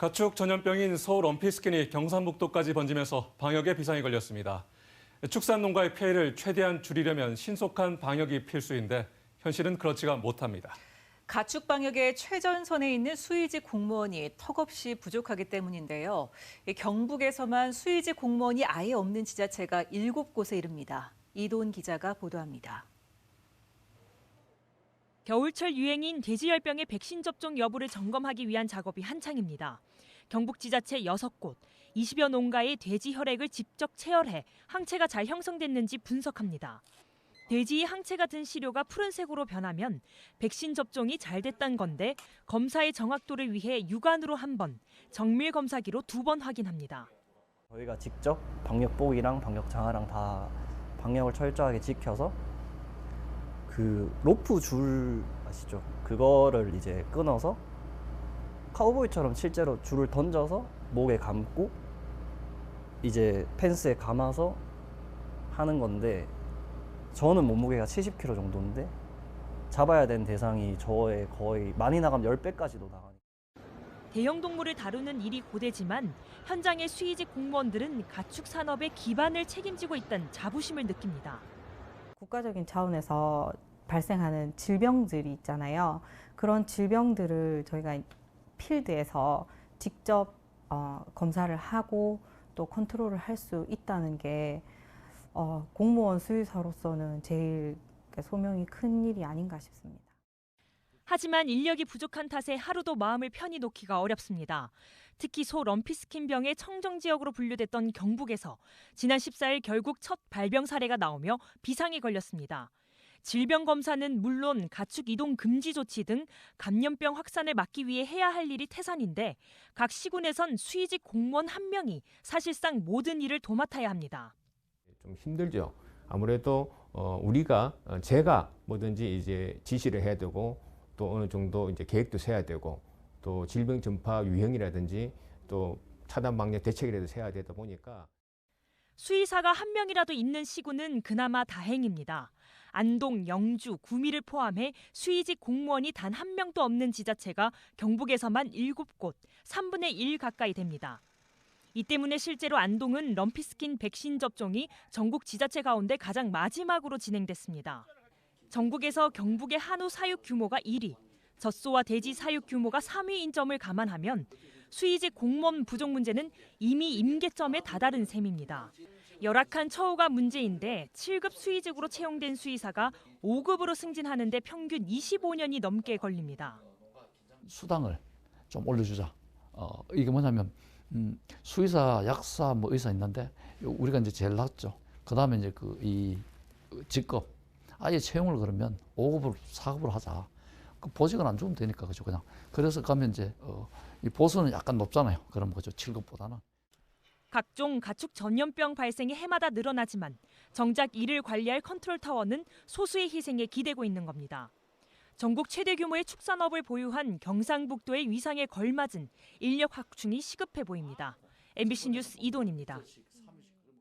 가축 전염병인 서울 럼피스킨이 경상북도까지 번지면서 방역에 비상이 걸렸습니다. 축산 농가의 피해를 최대한 줄이려면 신속한 방역이 필수인데 현실은 그렇지가 못합니다. 가축 방역의 최전선에 있는 수의직 공무원이 턱없이 부족하기 때문인데요. 경북에서만 수의직 공무원이 아예 없는 지자체가 7곳에 이릅니다. 이도훈 기자가 보도합니다. 겨울철 유행인 돼지열병의 백신 접종 여부를 점검하기 위한 작업이 한창입니다. 경북 지자체 6곳, 20여 농가의 돼지 혈액을 직접 체열해 항체가 잘 형성됐는지 분석합니다. 돼지의 항체가 든 시료가 푸른색으로 변하면 백신 접종이 잘 됐다는 건데 검사의 정확도를 위해 육안으로 1번, 정밀 검사기로 2번 확인합니다. 저희가 직접 방역복이랑 방역장화랑 다 방역을 철저하게 지켜서 그 로프 줄 아시죠? 그거를 이제 끊어서 카우보이처럼 실제로 줄을 던져서 목에 감고 이제 펜스에 감아서 하는 건데 저는 몸무게가 70kg 정도인데 잡아야 되는 대상이 저의 거의 많이 나가면 10배까지도 나가니까. 대형 동물을 다루는 일이 고되지만 현장의 수의직 공무원들은 가축 산업의 기반을 책임지고 있다는 자부심을 느낍니다. 국가적인 차원에서 발생하는 질병들이 있잖아요. 그런 질병들을 저희가 필드에서 직접 검사를 하고 또 컨트롤을 할 수 있다는 게 공무원 수의사로서는 제일 소명이 큰 일이 아닌가 싶습니다. 하지만 인력이 부족한 탓에 하루도 마음을 편히 놓기가 어렵습니다. 특히 소 럼피스킨 병의 청정 지역으로 분류됐던 경북에서 지난 14일 결국 첫 발병 사례가 나오며 비상이 걸렸습니다. 질병 검사는 물론 가축 이동 금지 조치 등 감염병 확산을 막기 위해 해야 할 일이 태산인데 각 시군에선 수의직 공무원 1명이 사실상 모든 일을 도맡아야 합니다. 좀 힘들죠. 아무래도 제가 뭐든지 이제 지시를 해야 되고 또 어느 정도 이제 계획도 세야 되고 또 질병 전파 유형이라든지 또 차단 방역 대책이라도 세야 되다 보니까 수의사가 1명이라도 있는 시군은 그나마 다행입니다. 안동, 영주, 구미를 포함해 수의직 공무원이 단 1명도 없는 지자체가 경북에서만 7곳, 3분의 1 가까이 됩니다. 이 때문에 실제로 안동은 럼피스킨 백신 접종이 전국 지자체 가운데 가장 마지막으로 진행됐습니다. 전국에서 경북의 한우 사육 규모가 1위, 젖소와 돼지 사육 규모가 3위인 점을 감안하면 수의직 공무원 부족 문제는 이미 임계점에 다다른 셈입니다. 열악한 처우가 문제인데 7급 수의직으로 채용된 수의사가 5급으로 승진하는 데 평균 25년이 넘게 걸립니다. 수당을 좀 올려주자. 이게 뭐냐면 수의사, 약사, 뭐 의사 있는데 우리가 이제 제일 낮죠. 그다음에 이제 이 직급 아예 채용을 그러면 5급으로 4급으로 하자. 그 보직은 안 주면 되니까 그죠 그냥. 그래서 가면 이제 이 보수는 약간 높잖아요. 그런 거죠 7급보다는. 각종 가축 전염병 발생이 해마다 늘어나지만 정작 이를 관리할 컨트롤타워는 소수의 희생에 기대고 있는 겁니다. 전국 최대 규모의 축산업을 보유한 경상북도의 위상에 걸맞은 인력 확충이 시급해 보입니다. MBC 뉴스 이도훈입니다.